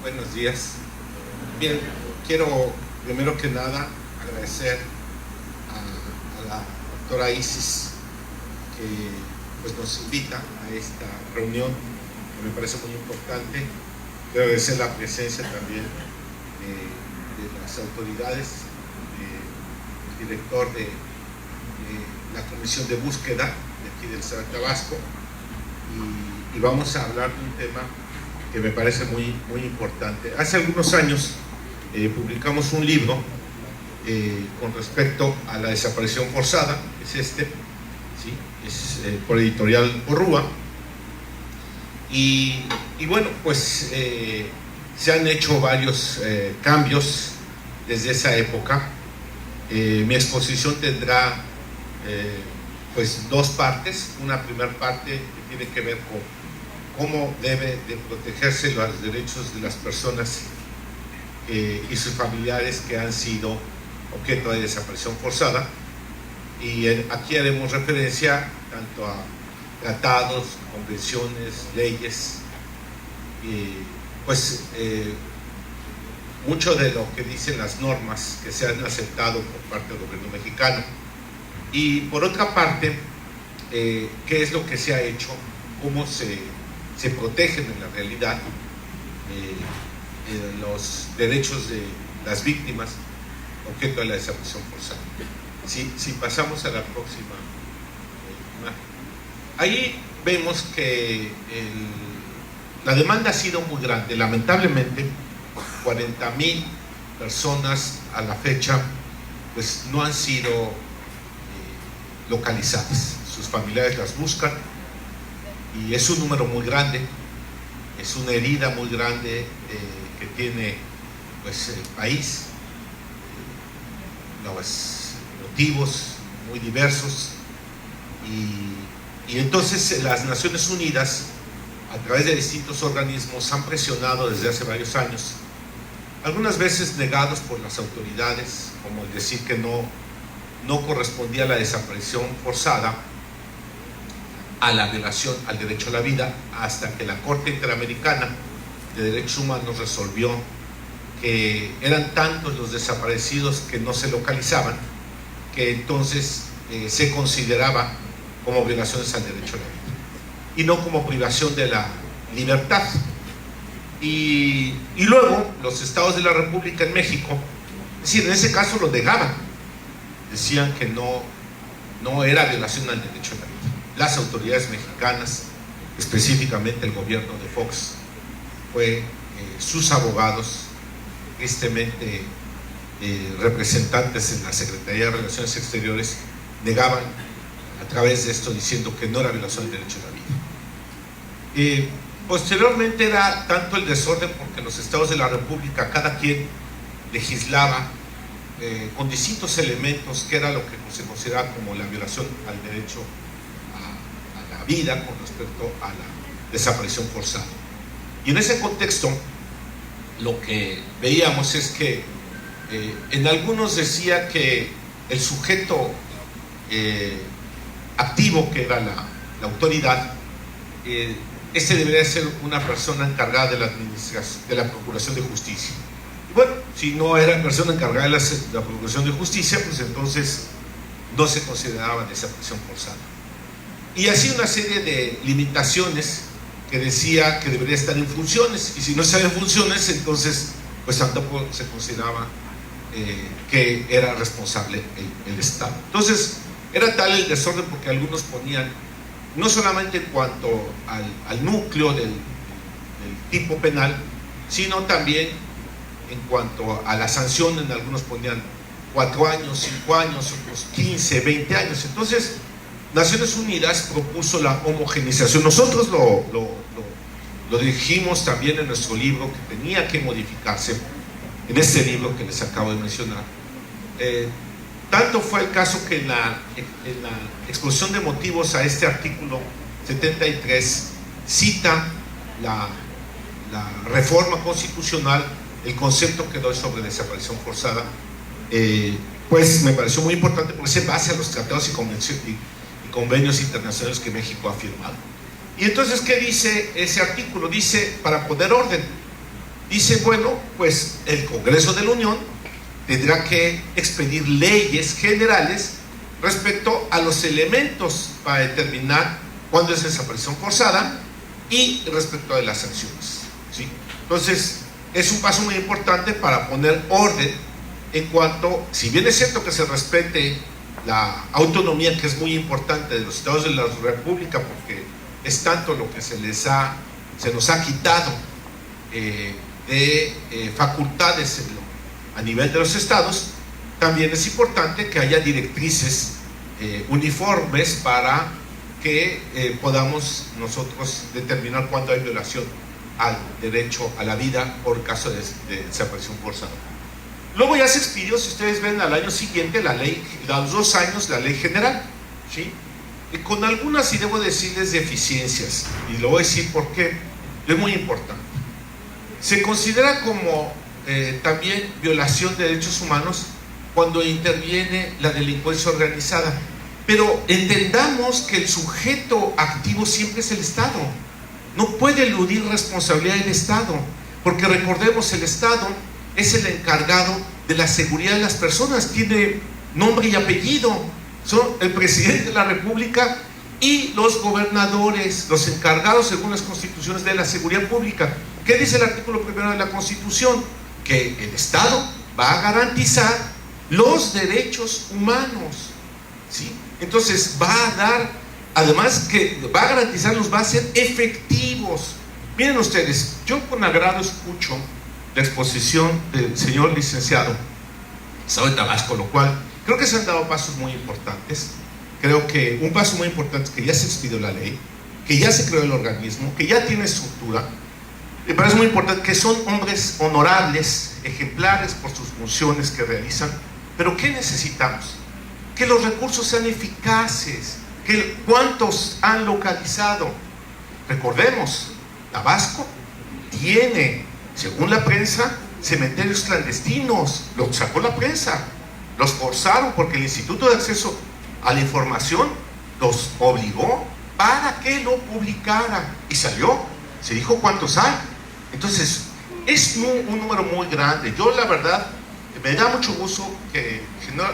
Buenos días. Bien, quiero primero que nada agradecer a la doctora Isis que pues, nos invita a esta reunión que me parece muy importante. Quiero agradecer la presencia también de las autoridades, del director de la Comisión de Búsqueda de aquí del Estado de Tabasco, y vamos a hablar de un tema que me parece muy importante. Hace algunos años publicamos un libro con respecto a la desaparición forzada, es este, ¿sí? Es por editorial Porrúa, y bueno, pues se han hecho varios cambios desde esa época. Mi exposición tendrá pues dos partes. Una primera parte que tiene que ver con cómo debe de protegerse los derechos de las personas y sus familiares que han sido objeto de desaparición forzada, y aquí haremos referencia tanto a tratados, convenciones, leyes, y pues mucho de lo que dicen las normas que se han aceptado por parte del gobierno mexicano. Y por otra parte, qué es lo que se ha hecho, cómo se protegen en la realidad los derechos de las víctimas objeto de la desaparición forzada. Si pasamos a la próxima imagen, ahí vemos que la demanda ha sido muy grande. Lamentablemente 40,000 personas a la fecha pues no han sido localizadas. Sus familiares las buscan y es un número muy grande, es una herida muy grande que tiene pues el país, los motivos muy diversos, y entonces las Naciones Unidas a través de distintos organismos han presionado desde hace varios años, algunas veces negados por las autoridades, como el decir que no correspondía la desaparición forzada a la violación al derecho a la vida, hasta que la Corte Interamericana de Derechos Humanos resolvió que eran tantos los desaparecidos que no se localizaban, que entonces se consideraba como violaciones al derecho a la vida y no como privación de la libertad. Y luego los estados de la República en México, es decir, en ese caso lo negaban, decían que no era violación al derecho a la vida. Las autoridades mexicanas, específicamente el gobierno de Fox, sus abogados, tristemente representantes en la Secretaría de Relaciones Exteriores, negaban a través de esto, diciendo que no era violación del derecho a la vida. Posteriormente era tanto el desorden porque los estados de la República, cada quien legislaba con distintos elementos, que era lo que se consideraba como la violación al derecho a la vida con respecto a la desaparición forzada. Y en ese contexto lo que veíamos es que en algunos decía que el sujeto activo, que era la autoridad, debería ser una persona encargada de la administración, de la Procuración de Justicia. Y bueno, si no era persona encargada de la Procuración de Justicia, pues entonces no se consideraba desaparición forzada. Y así una serie de limitaciones que decía que debería estar en funciones, y si no estaba en funciones, entonces pues tampoco se consideraba que era responsable el Estado. Entonces era tal el desorden porque algunos ponían, no solamente en cuanto al núcleo del tipo penal, sino también en cuanto a la sanción. En algunos ponían 4 años, 5 años, otros 15, 20 años. Entonces Naciones Unidas propuso la homogeneización. Nosotros lo dijimos también en nuestro libro, que tenía que modificarse en este libro que les acabo de mencionar. Tanto fue el caso que en la exposición de motivos a este artículo 73 cita la reforma constitucional, el concepto que doy sobre desaparición forzada, pues me pareció muy importante porque es en base a los tratados y convenios internacionales que México ha firmado. Y entonces, ¿qué dice ese artículo? Dice, para poner orden, dice, bueno, pues el Congreso de la Unión tendrá que expedir leyes generales respecto a los elementos para determinar cuándo es desaparición forzada y respecto de las sanciones, ¿sí? Entonces, es un paso muy importante para poner orden en cuanto, si bien es cierto que se respete la autonomía, que es muy importante, de los estados de la República, porque es tanto lo que se nos ha quitado de facultades a nivel de los estados, también es importante que haya directrices uniformes para que podamos nosotros determinar cuándo hay violación al derecho a la vida por caso de desaparición forzada. Luego ya se expidió, si ustedes ven, al año siguiente la ley, a los 2 años la ley general, ¿sí? Y con algunas, y debo decirles, deficiencias, y lo voy a decir por qué, es muy importante. Se considera como también violación de derechos humanos cuando interviene la delincuencia organizada, pero entendamos que el sujeto activo siempre es el Estado. No puede eludir responsabilidad del Estado, porque recordemos, el Estado es el encargado de la seguridad de las personas, tiene nombre y apellido, son el presidente de la República y los gobernadores, los encargados según las constituciones de la seguridad pública. ¿Qué dice el artículo 1 de la Constitución? Que el Estado va a garantizar los derechos humanos, ¿sí? Entonces va a dar, además que va a garantizarlos, va a ser efectivos. Miren ustedes, yo con agrado escucho la exposición del señor licenciado Saúl Tabasco, lo cual creo que se han dado pasos muy importantes. Creo que un paso muy importante es que ya se expidió la ley, que ya se creó el organismo, que ya tiene estructura. Me parece muy importante que son hombres honorables, ejemplares por sus funciones que realizan. Pero ¿qué necesitamos? Que los recursos sean eficaces, que cuántos han localizado. Recordemos, Tabasco tiene, según la prensa, cementerios clandestinos. Los sacó la prensa, los forzaron porque el Instituto de Acceso a la Información los obligó para que lo publicara, y salió, se dijo cuántos hay. Entonces es un número muy grande. Yo, la verdad, me da mucho gusto que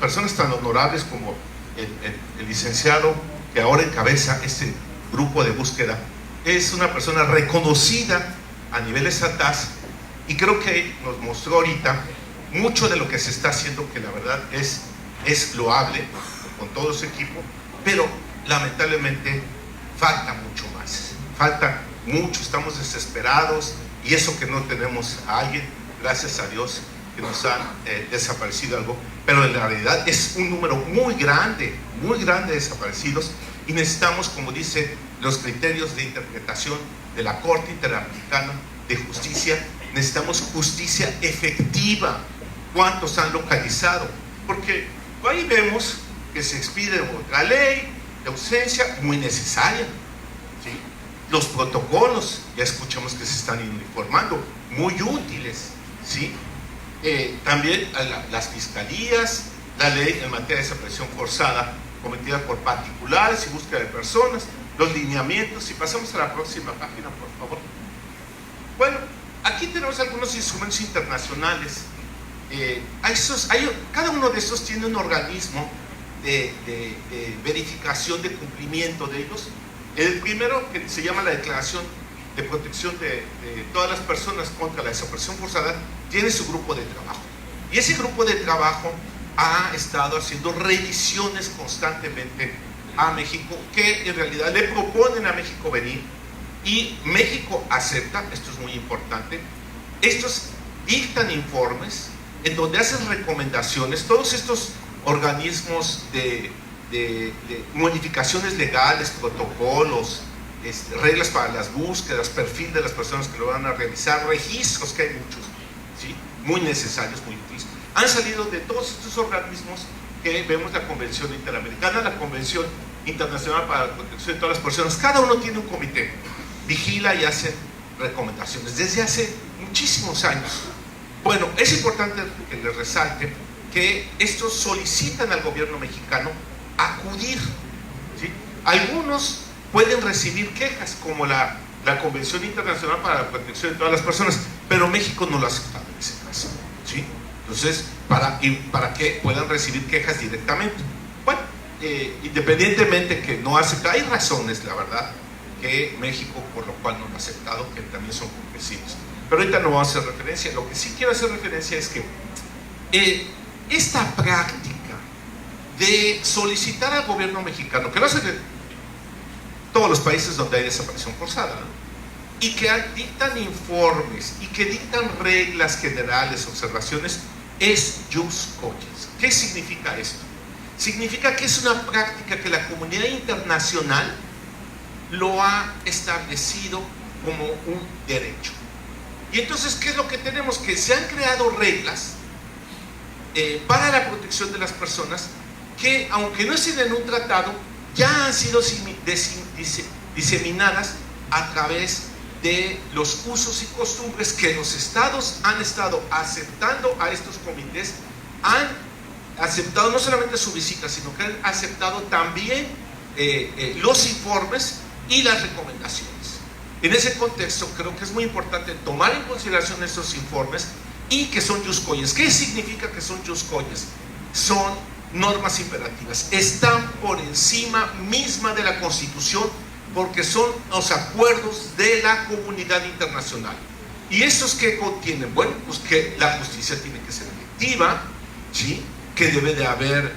personas tan honorables como el licenciado que ahora encabeza este grupo de búsqueda es una persona reconocida a nivel estatal, y creo que nos mostró ahorita mucho de lo que se está haciendo, que la verdad es loable con todo su equipo, pero lamentablemente falta mucho más, falta mucho. Estamos desesperados, y eso que no tenemos a alguien, gracias a Dios, que nos han desaparecido algo, pero en realidad es un número muy grande de desaparecidos, y necesitamos, como dice, los criterios de interpretación de la Corte Interamericana de Justicia. Necesitamos justicia efectiva. ¿Cuántos han localizado? Porque ahí vemos que se expide otra ley de ausencia muy necesaria, ¿sí? Los protocolos, ya escuchamos que se están uniformando, muy útiles, ¿sí? También las fiscalías, la ley en materia de desaparición forzada cometida por particulares y búsqueda de personas, los lineamientos. Y pasamos a la próxima página, por favor. Bueno, aquí tenemos algunos instrumentos internacionales. Cada uno de estos tiene un organismo de verificación de cumplimiento de ellos. El primero, que se llama la Declaración de Protección de todas las personas contra la desaparición forzada, tiene su grupo de trabajo, y ese grupo de trabajo ha estado haciendo revisiones constantemente a México, que en realidad le proponen a México venir, y México acepta. Esto es muy importante. Estos dictan informes en donde hacen recomendaciones. Todos estos organismos de modificaciones legales, protocolos, reglas para las búsquedas, perfil de las personas que lo van a realizar, registros, que hay muchos, ¿sí? Muy necesarios, muy útiles, han salido de todos estos organismos que vemos: la Convención Interamericana, la Convención Internacional para la Protección de todas las personas. Cada uno tiene un comité, vigila y hace recomendaciones desde hace muchísimos años. Bueno, es importante que les resalte que estos solicitan al gobierno mexicano acudir, ¿sí? Algunos pueden recibir quejas, como la Convención Internacional para la Protección de todas las personas. pero México no lo ha aceptado en ese caso, ¿sí? Entonces, para que puedan recibir quejas directamente. Bueno, independientemente que no acepta, hay razones, la verdad, que México por lo cual no lo ha aceptado, que también son comprensivos. Pero ahorita no vamos a hacer referencia. Lo que sí quiero hacer referencia es que esta práctica de solicitar al gobierno mexicano, que lo hacen en todos los países donde hay desaparición forzada, ¿no? Y que dictan informes y que dictan reglas generales, observaciones, es jus cogens. ¿Qué significa esto? Significa que es una práctica que la comunidad internacional lo ha establecido como un derecho. Y entonces, ¿qué es lo que tenemos? Que se han creado reglas para la protección de las personas que, aunque no estén en un tratado, ya han sido diseminadas a través de los usos y costumbres que los estados han estado aceptando a estos comités, han aceptado no solamente su visita, sino que han aceptado también los informes y las recomendaciones. En ese contexto creo que es muy importante tomar en consideración estos informes y que son jus cogens. ¿Qué significa que son jus cogens? Son normas imperativas, están por encima misma de la Constitución, porque son los acuerdos de la comunidad internacional. ¿Y estos qué contienen? Bueno, pues que la justicia tiene que ser efectiva, ¿sí? Que debe de haber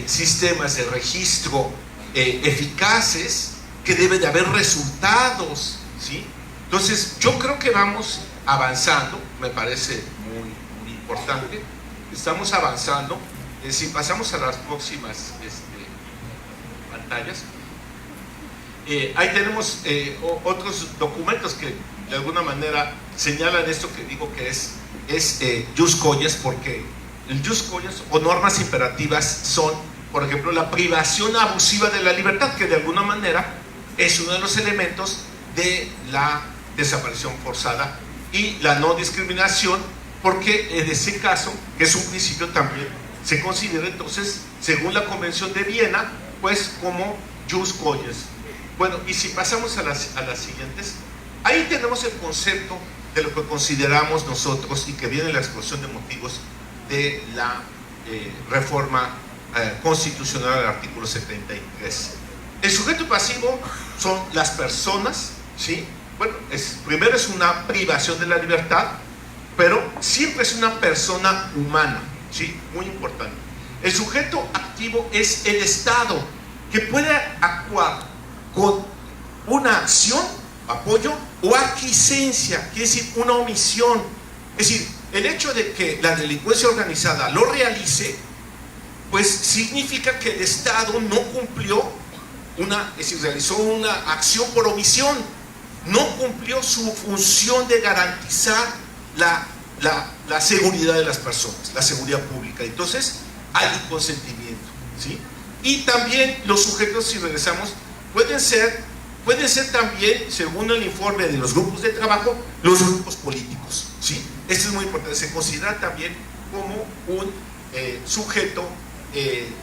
sistemas de registro eficaces, que debe de haber resultados, ¿sí? Entonces yo creo que vamos avanzando, me parece muy importante, estamos avanzando. Si pasamos a las próximas pantallas, ahí tenemos otros documentos que de alguna manera señalan esto que digo que es jus cogens, porque el jus cogens o normas imperativas son, por ejemplo, la privación abusiva de la libertad, que de alguna manera es uno de los elementos de la desaparición forzada, y la no discriminación, porque en ese caso, que es un principio también, se considera entonces, según la Convención de Viena, pues como jus cogens. Bueno, y si pasamos a las siguientes, ahí tenemos el concepto de lo que consideramos nosotros y que viene en la exposición de motivos de la reforma constitucional del artículo 73. El sujeto pasivo son las personas, ¿sí? Bueno, primero es una privación de la libertad, pero siempre es una persona humana, ¿sí? Muy importante. El sujeto activo es el Estado, que puede actuar con una acción, apoyo o aquiescencia, quiere decir una omisión. Es decir, el hecho de que la delincuencia organizada lo realice, pues significa que el Estado no cumplió es decir, realizó una acción por omisión, no cumplió su función de garantizar la seguridad de las personas, la seguridad pública. Entonces hay un consentimiento, ¿sí? Y también los sujetos, si regresamos, pueden ser también, según el informe de los grupos de trabajo, los grupos políticos, ¿sí? Esto es muy importante, se considera también como un sujeto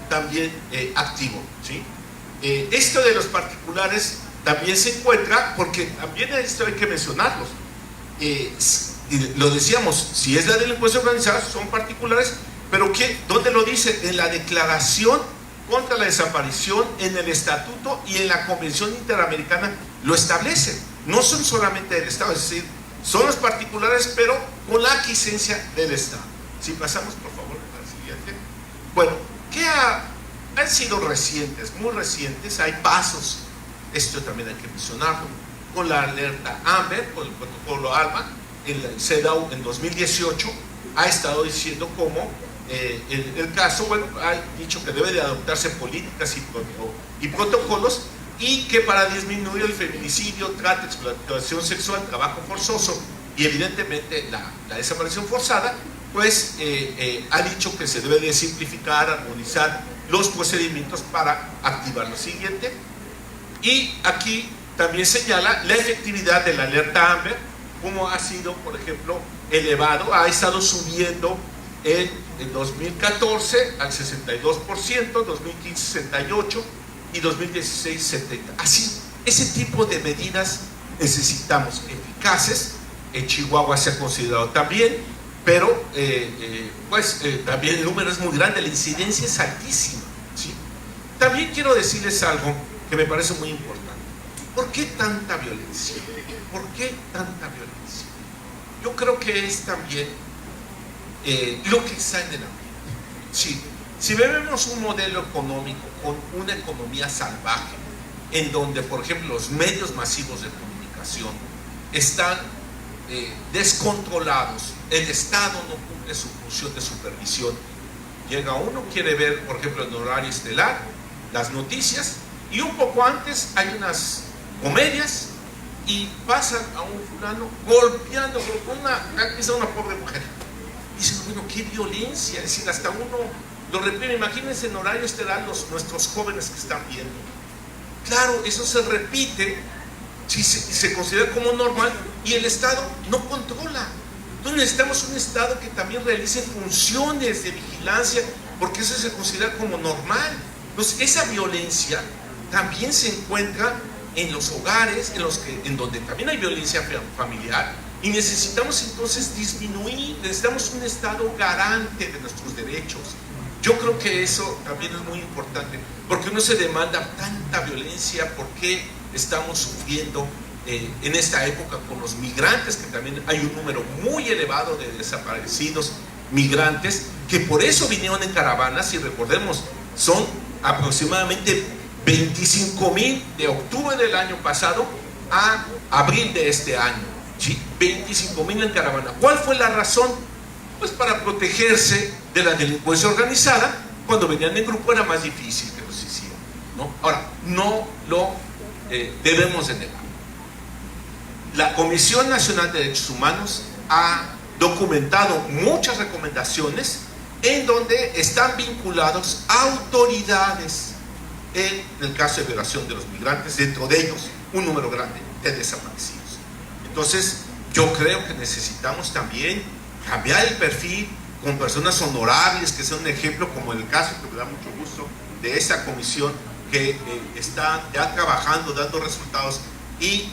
también activo, ¿sí? Esto de los particulares también se encuentra, porque también esto hay que mencionarlos. Lo decíamos, si es la delincuencia organizada, son particulares, pero ¿dónde lo dice? En la Declaración contra la Desaparición, en el Estatuto y en la Convención Interamericana lo establecen. No son solamente del Estado, es decir, son los particulares, pero con la aquiescencia del Estado. Si pasamos, por favor, a la siguiente. Bueno, ¿qué han sido recientes, muy recientes? Hay pasos, esto también hay que mencionarlo, con la alerta AMBER, con el protocolo ALMA, el CEDAW en 2018 ha estado diciendo cómo el caso, bueno, ha dicho que debe de adoptarse políticas y protocolos, y que para disminuir el feminicidio, trata, explotación sexual, trabajo forzoso y evidentemente la desaparición forzada, pues ha dicho que se debe de simplificar, armonizar los procedimientos para activar lo siguiente. Y aquí también señala la efectividad de la alerta AMBER, como ha sido, por ejemplo, elevado, ha estado subiendo en 2014 al 62%, 2015 68% y 2016 70%. Así, ese tipo de medidas necesitamos eficaces, Chihuahua se ha considerado también, pero también el número es muy grande, la incidencia es altísima, ¿sí? También quiero decirles algo que me parece muy importante. ¿Por qué tanta violencia? ¿Por qué tanta violencia? Yo creo que es también lo que está en el ambiente. Sí, si vemos un modelo económico con una economía salvaje, en donde, por ejemplo, los medios masivos de comunicación están descontrolados, el Estado no cumple su función de supervisión, llega uno, quiere ver, por ejemplo, en horario estelar, las noticias, y un poco antes hay unas comedias y pasan a un fulano golpeando con una pobre mujer. Dicen, bueno, qué violencia, es decir, hasta uno lo reprime. Imagínense en horario estelar nuestros jóvenes que están viendo. Claro, eso se repite, se considera como normal, y el Estado no controla. Entonces necesitamos un Estado que también realice funciones de vigilancia, porque eso se considera como normal. Entonces esa violencia también se encuentra en los hogares, en donde también hay violencia familiar, y necesitamos entonces disminuir, necesitamos un Estado garante de nuestros derechos. Yo creo que eso también es muy importante, porque uno se demanda tanta violencia, ¿por qué estamos sufriendo en esta época con los migrantes? Que también hay un número muy elevado de desaparecidos migrantes, que por eso vinieron en caravanas, y recordemos, son aproximadamente 25,000 de octubre del año pasado a abril de este año, ¿sí? 25,000 en caravana. ¿Cuál fue la razón? Pues para protegerse de la delincuencia organizada. Cuando venían en grupo era más difícil que los hicieran, ¿no? Ahora, no lo debemos de negar. La Comisión Nacional de Derechos Humanos ha documentado muchas recomendaciones en donde están vinculados autoridades en el caso de violación de los migrantes, dentro de ellos un número grande de desaparecidos. Entonces yo creo que necesitamos también cambiar el perfil con personas honorables que sean un ejemplo, como el caso que me da mucho gusto de esta comisión que está ya trabajando, dando resultados, y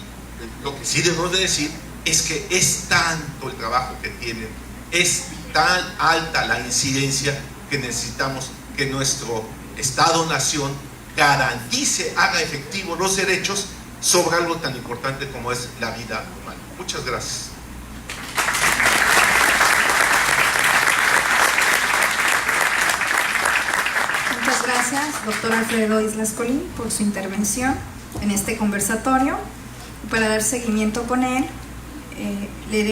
lo que sí debemos de decir es que es tanto el trabajo que tienen, es tan alta la incidencia, que necesitamos que nuestro Estado-nación garantice, haga efectivo los derechos sobre algo tan importante como es la vida humana. Muchas gracias. Muchas gracias, doctor Alfredo Islas Colín, por su intervención en este conversatorio. Para dar seguimiento con él, le